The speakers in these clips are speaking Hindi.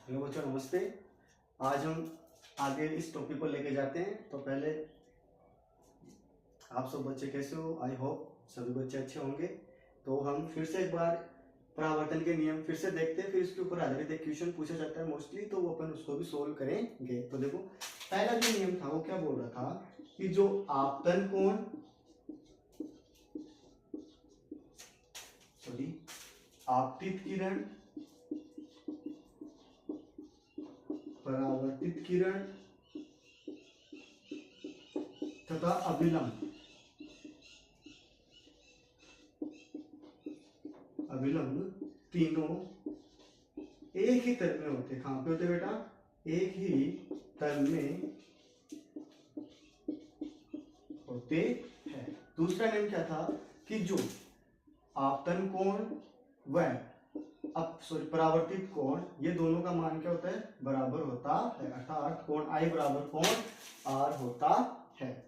हेलो बच्चों, नमस्ते। आज हम आगे इस टॉपिक को लेके जाते हैं। तो पहले आप सब बच्चे कैसे हो? आई होप सभी बच्चे अच्छे होंगे। तो हम फिर से एक बार परावर्तन के नियम फिर से देखते हैं, फिर इसके ऊपर आधारित एक क्वेश्चन पूछा जाता है मोस्टली, तो वो अपन उसको भी सोल्व करेंगे। तो देखो, पहला जो नियम था वो क्या बोल रहा था कि जो आपतन कोण आपतित किरण, परावर्तित किरण तथा अभिलंब तीनों एक ही तल में होते। कहां पे होते बेटा? एक ही तल में होते हैं। दूसरा नियम क्या था कि जो आपतन कोण व परावर्तित कोण, ये दोनों का मान क्या होता है? बराबर होता है। अर्थात कोण I बराबर कोण R होता है।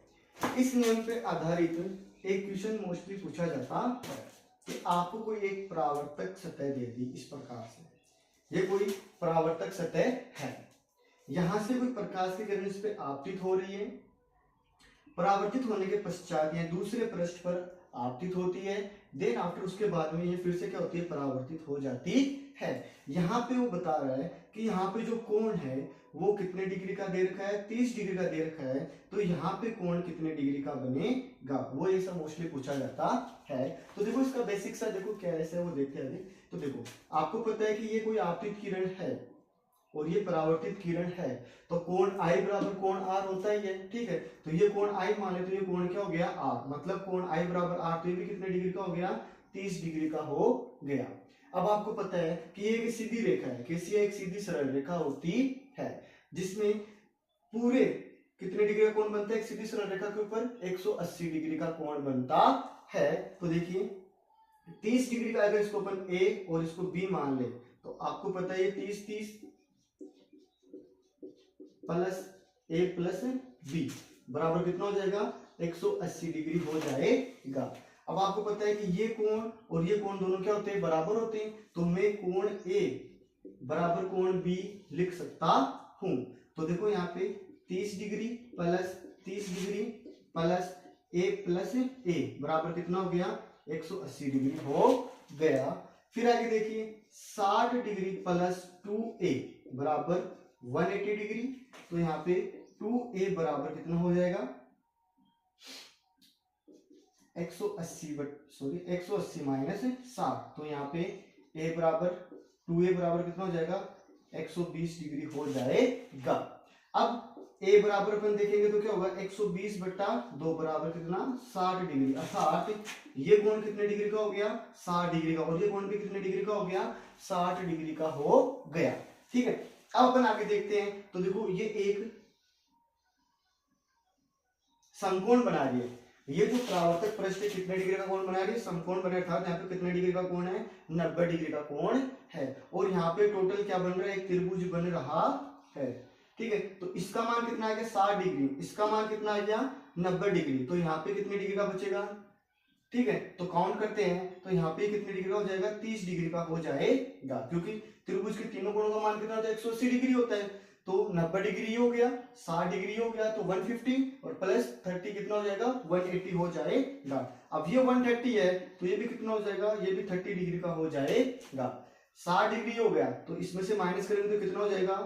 इस नियम पे आधारित एक क्वेश्चन मोस्टली पूछा जाता है कि आपको कोई एक परावर्तक सतह दे दी इस प्रकार से। ये कोई परावर्तक सतह है, यहां से कोई प्रकाश की किरण इस पे आपतित हो रही है, परावर्तित होने के पश्चात यह दूसरे पृष्ठ पर आपतित होती है, देन आफ्टर उसके बाद में ये फिर से क्या होती है? परावर्तित हो जाती है। यहाँ पे वो बता रहा है कि यहाँ पे जो कोण है वो कितने डिग्री का दे रखा है? 30 डिग्री का दे रखा है। तो यहाँ पे कोण कितने डिग्री का बनेगा, वो ये सब मोस्टली पूछा जाता है। तो देखो इसका बेसिक सा देखो क्या है वो देखते हैं अभी। तो देखो, आपको पता है कि ये कोई आपतित किरण है और ये परावर्तित किरण है, तो कोण I बराबर कोण R होता ही है। ठीक है, तो ये कोण I मान ले, तो ये कोण क्या हो गया? R। मतलब कोण I बराबर R, तो ये भी कितने डिग्री का हो गया? 30 डिग्री का हो गया। अब आपको पता है कि ये एक सीधी रेखा है, कैसी है? एक सीधी सरल रेखा होती है जिसमें पूरे कितने डिग्री का कोण बनता है? एक सीधी सरल रेखा के ऊपर 180 डिग्री का कोण बनता है। तो देखिए 30 डिग्री का अगर इसको अपन A और इसको B मान ले, तो आपको पता है ये 30 प्लस A प्लस B बराबर कितना हो जाएगा? 180 डिग्री हो जाएगा। अब आपको पता है कि ये कोण और ये कोण दोनों क्या होते हैं? बराबर होते हैं। तो मैं कोण A बराबर कोण B लिख सकता हूं। तो देखो यहाँ पे 30 degree plus 30 degree plus A plus A बराबर कितना हो गया? 180 डिग्री हो गया। फिर आगे देखिए 60 डिग्री प्लस 2A बराबर 180 डिग्री। तो यहाँ पे 2A बराबर कितना हो जाएगा? 180 माइनस 60। तो यहाँ पे A बराबर 2A बराबर कितना हो जाएगा? 120 डिग्री हो जाएगा। अब A बराबर अपन देखेंगे तो क्या होगा? 120 बटा 2 बराबर कितना? 60 डिग्री। अर्थात ये कोण कितने डिग्री का हो गया? 60 डिग्री का। और ये कोण भी कितने डिग्री का हो गया? 60 डिग्री का हो गया। ठीक है, अब अपन आगे देखते हैं। तो देखो ये एक समकोण बना रही है। ये जो परावर्तक पृष्ठ कितने डिग्री का कोण बना रही है? समकोण बने, अर्थात यहाँ पे कितने डिग्री का कोण है? 90 डिग्री का कोण है। और यहाँ पे टोटल क्या बन रहा है? एक त्रिभुज बन रहा है। ठीक है, तो इसका मान कितना आ गया? 60 डिग्री। इसका मान कितना आ गया? 90 डिग्री। तो यहाँ पे कितने डिग्री का बचेगा? ठीक है, तो काउंट करते हैं। तो यहाँ पे कितने डिग्री का हो जाएगा? 30 डिग्री का हो जाएगा, क्योंकि त्रिभुज के तीनों कोणों का मान कितना होता है? 180 डिग्री होता है। तो 90 डिग्री हो गया, 60 डिग्री हो गया, तो 150 और प्लस 30 कितना हो जाएगा? 180 हो जाएगा। अब ये 130 है, तो ये भी कितना हो जाएगा? ये भी 30 डिग्री का हो जाएगा। 60 डिग्री हो गया, तो इसमें से माइनस करेंगे तो कितना हो जाएगा?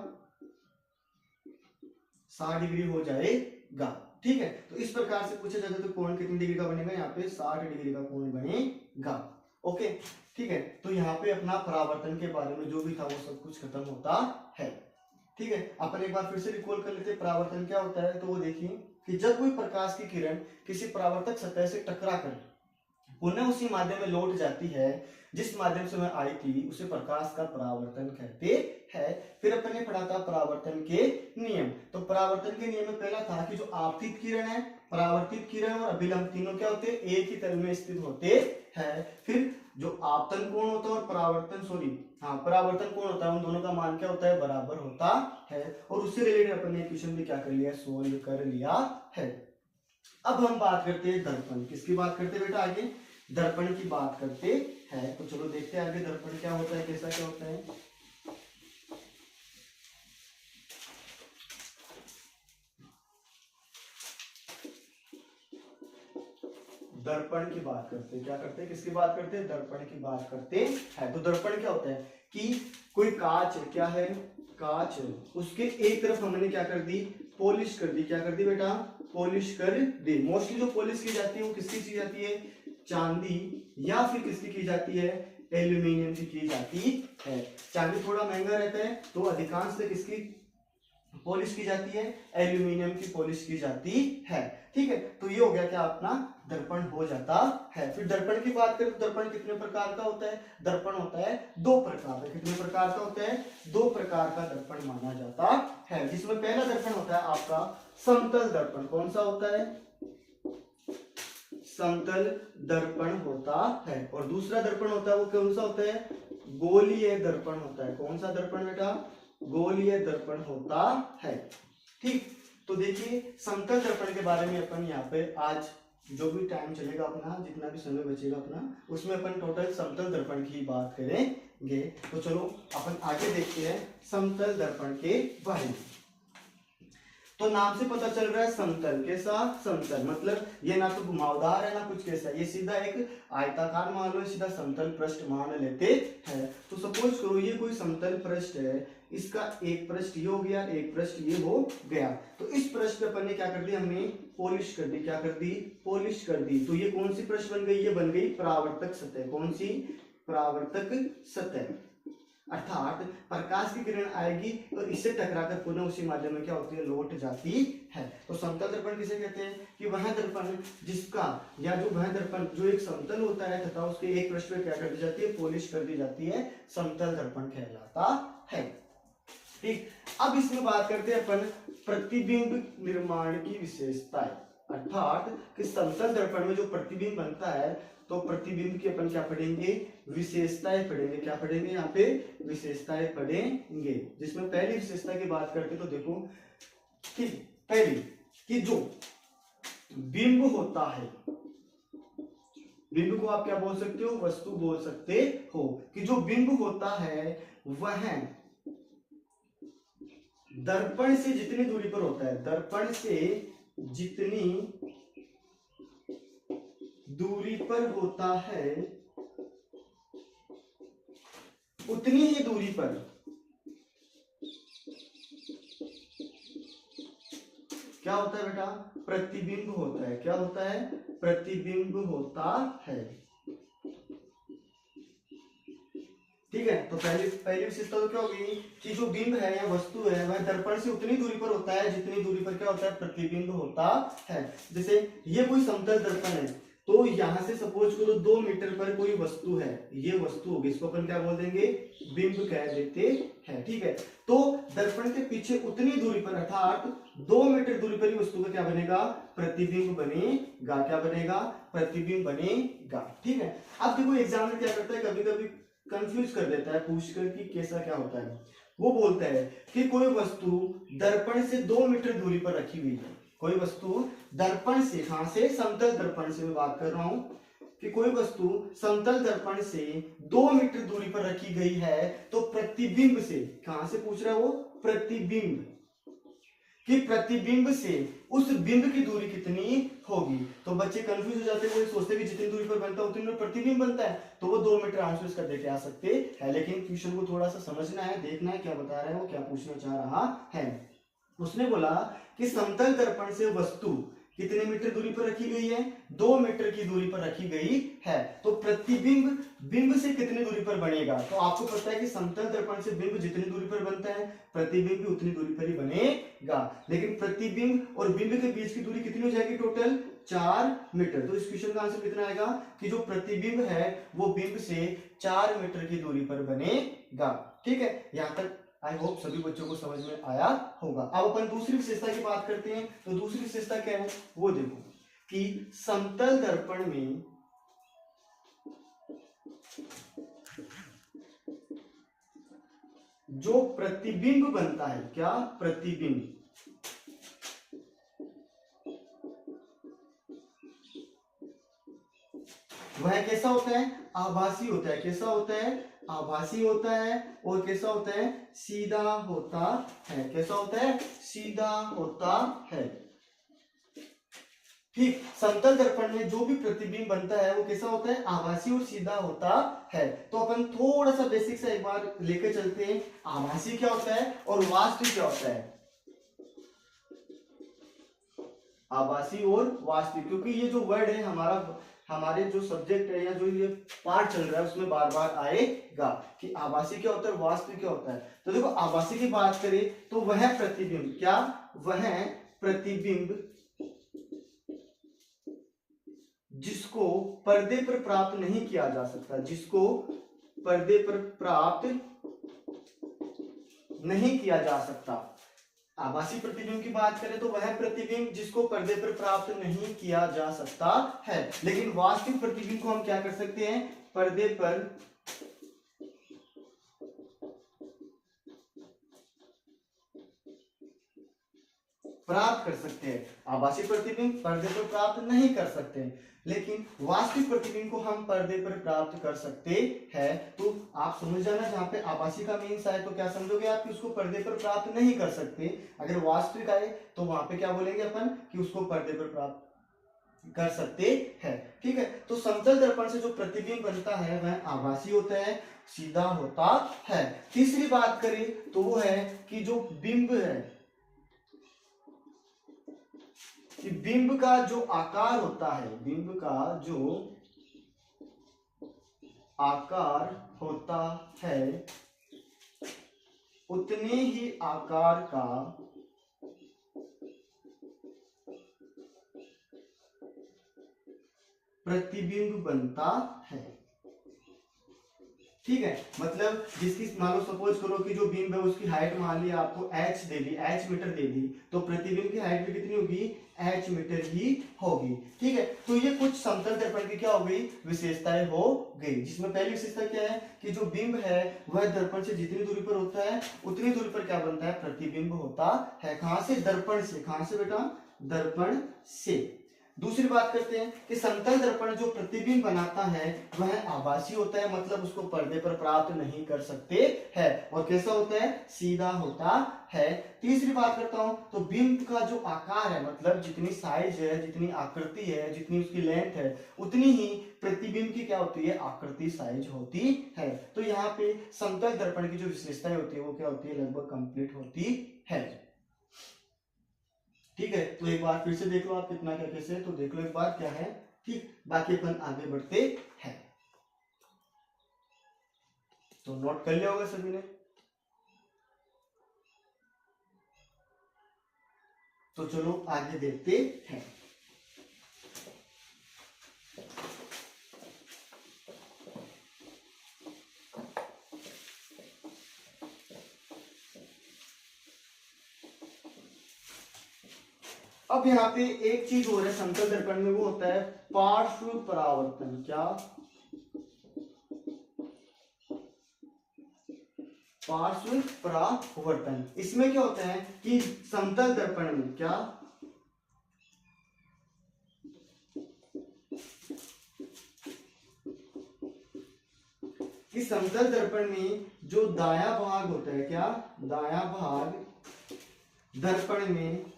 60 डिग्री हो जाएगा। ठीक है, तो इस प्रकार से पूछा जाता है तो कोण कितनी डिग्री का बनेगा? यहाँ पे 60 डिग्री का कोण बनेगा। ओके, ठीक है, तो यहाँ पे अपना परावर्तन के बारे में जो भी था वो सब कुछ खत्म होता है। ठीक है, अपन एक बार फिर से रिकॉल कर लेते हैं परावर्तन क्या होता है। तो वो देखिए कि जब कोई प्रकाश की किरण किसी परावर्तक सतह से टकरा कर पुनः उसी माध्यम में लौट जाती है जिस माध्यम से वह आई थी, उसे प्रकाश का परावर्तन कहते हैं। फिर अपन ने पढ़ा था परावर्तन के नियम। तो परावर्तन के नियम में पहला था कि जो आपतित किरण है, परावर्तित किरण और अभिलंब तीनों क्या होते हैं? एक ही तल में स्थित होते हैं। फिर जो आपतन कोण होता है और परावर्तन कोण होता है, उन दोनों का मान क्या होता है? बराबर होता है। और उससे रिलेटेड अपन ने क्वेश्चन भी क्या कर लिया? सोल्व कर लिया है। अब हम बात करते हैं दर्पण। किसकी बात करते हैं बेटा? आगे दर्पण की बात करते हैं। तो चलो देखते हैं आगे दर्पण क्या होता है, कैसा क्या होता है। दर्पण की बात करते हैं। क्या करते हैं, किसकी बात करते हैं, दर्पण की बात करते हैं। तो दर्पण क्या होता है कि कोई कांच है, क्या है, कांच है, उसके एक तरफ हमने क्या कर दी, पॉलिश कर दी। क्या कर दी बेटा, पॉलिश कर दी। मोस्टली जो पॉलिश की जाती है वो किसकी की जाती है, चांदी या फिर किसकी की जाती है, एल्यूमिनियम की जाती है। चांदी थोड़ा महंगा रहता है तो अधिकांश से किसकी पॉलिश की जाती है, एल्यूमिनियम की पॉलिश की जाती है। ठीक है, तो ये हो गया क्या अपना दर्पण हो जाता है। फिर दर्पण की बात करें तो दर्पण कितने प्रकार का होता है, दर्पण होता है 2 प्रकार का। कितने प्रकार का होता है, 2 प्रकार का दर्पण माना जाता है। जिसमें पहला दर्पण होता है आपका समतल दर्पण। कौन सा होता है, समतल दर्पण होता है। और दूसरा दर्पण होता है वो कौन सा होता है, गोलीय दर्पण होता है। कौन सा दर्पण बेटा, गोलीय दर्पण होता है। ठीक, तो देखिए समतल दर्पण के बारे में अपन यहाँ पे आज जो भी टाइम चलेगा अपना, जितना भी समय बचेगा अपना, उसमें अपन टोटल समतल दर्पण की बात करेंगे। तो चलो अपन आगे देखते हैं समतल दर्पण के बारे में। तो नाम से पता चल रहा है समतल, कैसा, समतल मतलब ये ना तो घुमावदार है ना कुछ कैसा, ये सीधा एक आयताकार मान लो, सीधा समतल पृष्ठ मान लेते हैं। तो सपोज करो ये कोई समतल पृष्ठ है, इसका एक पृष्ठ ये हो गया, एक पृष्ठ ये हो गया। तो इस पृष्ठ पे अपन ने क्या कर दिया, हमने पॉलिश कर दी। क्या कर दी, पॉलिश कर दी। तो ये कौन सी पृष्ठ बन गई, ये बन गई परावर्तक सतह। कौन सी, परावर्तक सतह। अर्थात प्रकाश की किरण आएगी और इससे टकराकर पुनः उसी माध्यम में क्या होती है, लौट जाती है। तो समतल दर्पण किसे कहते हैं कि वह दर्पण जिसका या जो वह दर्पण जो एक समतल होता है तथा उसके एक पृष्ठ पे क्या कर दी जाती है, पॉलिश कर दी जाती है, समतल दर्पण कहलाता है। ठीक, अब इसमें बात करते हैं अपन प्रतिबिंब निर्माण की विशेषताएं। अर्थात कि समतल दर्पण में जो प्रतिबिंब बनता है तो प्रतिबिंब की अपन क्या पढ़ेंगे, विशेषताएं पढ़ेंगे। क्या पढ़ेंगे यहाँ पे, विशेषताएं पढ़ेंगे। जिसमें पहली विशेषता की बात करते तो देखो, ठीक, पहली कि जो बिंब होता है, बिंब को आप क्या बोल सकते हो, वस्तु बोल सकते हो, कि जो बिंब होता है वह दर्पण से जितनी दूरी पर होता है, दर्पण से जितनी दूरी पर होता है उतनी ही दूरी पर क्या होता है बेटा, प्रतिबिंब होता है। क्या होता है, प्रतिबिंब होता है। ठीक है, तो पहली विशेषता तो क्या होगी कि जो बिंब है या वस्तु है वह दर्पण से उतनी दूरी पर होता है जितनी दूरी पर क्या होता है, प्रतिबिंब होता है। जैसे ये कोई समतल दर्पण है तो यहां से सपोज करो 2 मीटर पर कोई वस्तु है, ये वस्तु होगी, इसको अपन क्या बोल देंगे, बिंब कह देते हैं। ठीक है, तो दर्पण के पीछे उतनी दूरी पर अर्थात 2 मीटर दूरी पर ही वस्तु का क्या बनेगा, प्रतिबिंब बनेगा। क्या बनेगा, प्रतिबिंब बनेगा। ठीक है, अब देखो एग्जामिनर क्या करता है, कभी कभी कंफ्यूज कर देता है पूछकर कि कैसा क्या होता है। वो बोलता है कि कोई वस्तु दर्पण से 2 मीटर दूरी पर रखी हुई है। कोई वस्तु दर्पण से, कहां से, समतल दर्पण से मैं बात कर रहा हूं, कि कोई वस्तु समतल दर्पण से 2 मीटर दूरी पर रखी गई है तो प्रतिबिंब से, कहां से पूछ रहा है वो, प्रतिबिंब, कि प्रतिबिंब से उस बिंब की दूरी कितनी होगी। तो बच्चे कंफ्यूज हो जाते हैं, वो सोचते हैं कि जितनी दूरी पर बनता है उतनी दूरी पर प्रतिबिंब बनता है, तो वो 2 मीटर आंसर इसका देके आ सकते हैं। लेकिन क्वेश्चन को थोड़ा सा समझना है, देखना है क्या बता रहा है वो, क्या पूछना चाह रहा है। उसने बोला कि समतल दर्पण से वस्तु कितने मीटर दूरी पर रखी गई है, 2 मीटर की दूरी पर रखी गई है। तो प्रतिबिंब बिंब से कितनी दूरी पर बनेगा, तो आपको पता है कि समतल दर्पण से बिंब जितनी दूरी पर बनता है प्रतिबिंब भी उतनी दूरी पर ही बनेगा। लेकिन प्रतिबिंब और बिंब के बीच की दूरी कितनी हो जाएगी, टोटल 4 मीटर। तो इस क्वेश्चन का आंसर कितना आएगा कि जो प्रतिबिंब है वो बिंब से 4 मीटर की दूरी पर बनेगा। ठीक है, यहां तक आई होप सभी बच्चों को समझ में आया होगा। अब अपन दूसरी विशेषता की बात करते हैं। तो दूसरी विशेषता क्या है वो देखो, कि समतल दर्पण में जो प्रतिबिंब बनता है, क्या, प्रतिबिंब, वह कैसा होता है, आभासी होता है। कैसा होता है, आभासी होता है। और कैसा होता है, सीधा होता है। कैसा होता है, सीधा होता है। ठीक, समतल दर्पण में जो भी प्रतिबिंब बनता है वो कैसा होता है, आभासी और सीधा होता है। तो अपन थोड़ा सा बेसिक सा एक बार लेकर चलते हैं, आभासी क्या होता है और वास्तविक क्या होता है। आभासी और वास्तविक, क्योंकि ये जो वर्ड है हमारे जो सब्जेक्ट है या जो ये पार्ट चल रहा है उसमें बार बार आएगा कि आभासी क्या होता है, वास्तविक क्या होता है। तो देखो आभासी की बात करें तो वह प्रतिबिंब, क्या, वह प्रतिबिंब जिसको पर्दे पर प्राप्त नहीं किया जा सकता, जिसको पर्दे पर प्राप्त नहीं किया जा सकता। आभासी प्रतिबिंब की बात करें तो वह प्रतिबिंब जिसको पर्दे पर प्राप्त नहीं किया जा सकता है। लेकिन वास्तविक प्रतिबिंब को हम क्या कर सकते हैं, पर्दे पर प्राप्त कर सकते हैं। आभासी प्रतिबिंब पर्दे पर प्राप्त नहीं कर सकते, लेकिन वास्तविक प्रतिबिंब को हम पर्दे पर प्राप्त कर सकते हैं। तो आप समझ जाना, जहां पे आभासी का मीन्स आए तो क्या समझोगे आप कि उसको पर्दे पर प्राप्त नहीं कर सकते। अगर वास्तविक आए तो वहां पे क्या बोलेंगे अपन कि उसको पर्दे पर प्राप्त कर सकते हैं। ठीक है, तो समतल दर्पण से जो प्रतिबिंब बनता है वह आभासी होता है, सीधा होता है। तीसरी बात करें तो वो है कि जो बिंब है, कि बिंब का जो आकार होता है, बिंब का जो आकार होता है उतने ही आकार का प्रतिबिंब बनता है। ठीक है, मतलब जिसकी मान लो सपोज करो कि जो बिंब है उसकी हाइट मान ली आपको h दे दी, h मीटर दे दी, तो प्रतिबिंब की हाइट भी कितनी होगी, h मीटर ही होगी। ठीक है, तो ये कुछ समतल दर्पण की क्या हो गई, विशेषताएं हो गई, जिसमें पहली विशेषता क्या है कि जो बिंब है वह दर्पण से जितनी दूरी पर होता है उतनी दूरी पर क्या बनता है, प्रतिबिंब होता है। कहां से, दर्पण से। कहां से बेटा, दर्पण से। दूसरी बात करते हैं कि समतल दर्पण जो प्रतिबिंब बनाता है वह आभासी होता है, मतलब उसको पर्दे पर प्राप्त नहीं कर सकते हैं। और कैसा होता है, सीधा होता है। तीसरी बात करता हूं तो बिंब का जो आकार है, मतलब जितनी साइज है, जितनी आकृति है, जितनी उसकी लेंथ है, उतनी ही प्रतिबिंब की क्या होती है, आकृति, साइज होती है। तो यहाँ पे समतल दर्पण की जो विशेषताएं होती है वो क्या होती है, लगभग कंप्लीट होती है। ठीक है, तो एक बार फिर से देख लो आप कितना क्या कैसे, तो देख लो एक बार क्या है। ठीक, बाकी अपन आगे बढ़ते हैं। तो नोट कर लिया होगा सभी ने। तो चलो आगे देखते हैं। अब यहाँ पे एक चीज हो रहा है समतल दर्पण में, वो होता है पार्श्व परावर्तन। क्या, पार्श्व परावर्तन। इसमें क्या होता है कि समतल दर्पण में क्या, कि समतल दर्पण में जो दायां भाग होता है, क्या, दायां भाग दर्पण में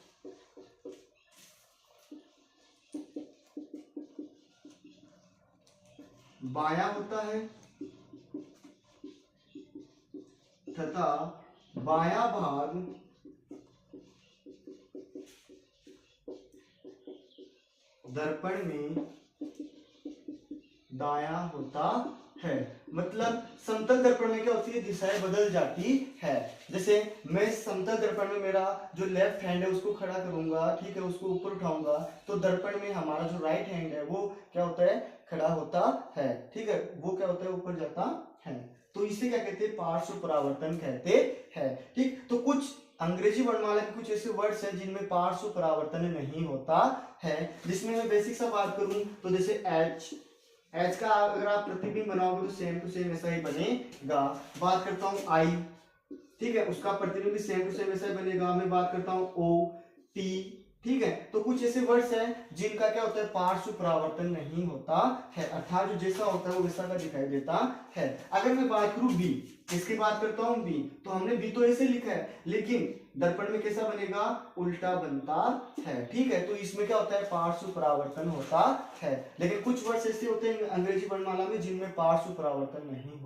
बायां होता है तथा बायां भाग दर्पण में दायां होता है। मतलब समतल दर्पण में क्या होती है, दिशाएं बदल जाती है। जैसे मैं समतल दर्पण में मेरा जो लेफ्ट हैंड है उसको खड़ा करूंगा, ठीक है, उसको ऊपर उठाऊंगा, तो दर्पण में हमारा जो राइट हैंड है वो क्या होता है, खड़ा होता है। ठीक है, वो क्या होता है, ऊपर जाता है। तो इसे क्या कहते हैं, पार्श्व परावर्तन कहते हैं। ठीक, तो कुछ अंग्रेजी वर्णमाला के कुछ ऐसे वर्ड्स हैं जिनमें पार्श्व परावर्तन नहीं होता है। जिसमें मैं बेसिक सा बात करूं तो जैसे एच का अगर आप प्रतिबिंब बनाओगे तो सेम टू सेम ऐसा ही बनेगा। बात करता हूं आई, ठीक है, उसका प्रतिबिंब भी सेम टू सेम ऐसा ही बनेगा। मैं बात करता हूं ओ, टी, ठीक है, तो कुछ ऐसे वर्ड्स हैं जिनका क्या होता है, पार्श्व परावर्तन नहीं होता है, अर्थात जो जैसा होता है वो वैसा का दिखाई देता है। अगर मैं बात करूं बी, किसकी बात करता हूँ, बी। तो हमने बी तो ऐसे लिखा है, लेकिन दर्पण में कैसा बनेगा, उल्टा बनता है। ठीक है, तो इसमें क्या होता है, पार्श्व परावर्तन होता है। लेकिन कुछ वर्ड्स ऐसे होते हैं अंग्रेजी वर्णमाला में जिनमें पार्श्व परावर्तन नहीं होता।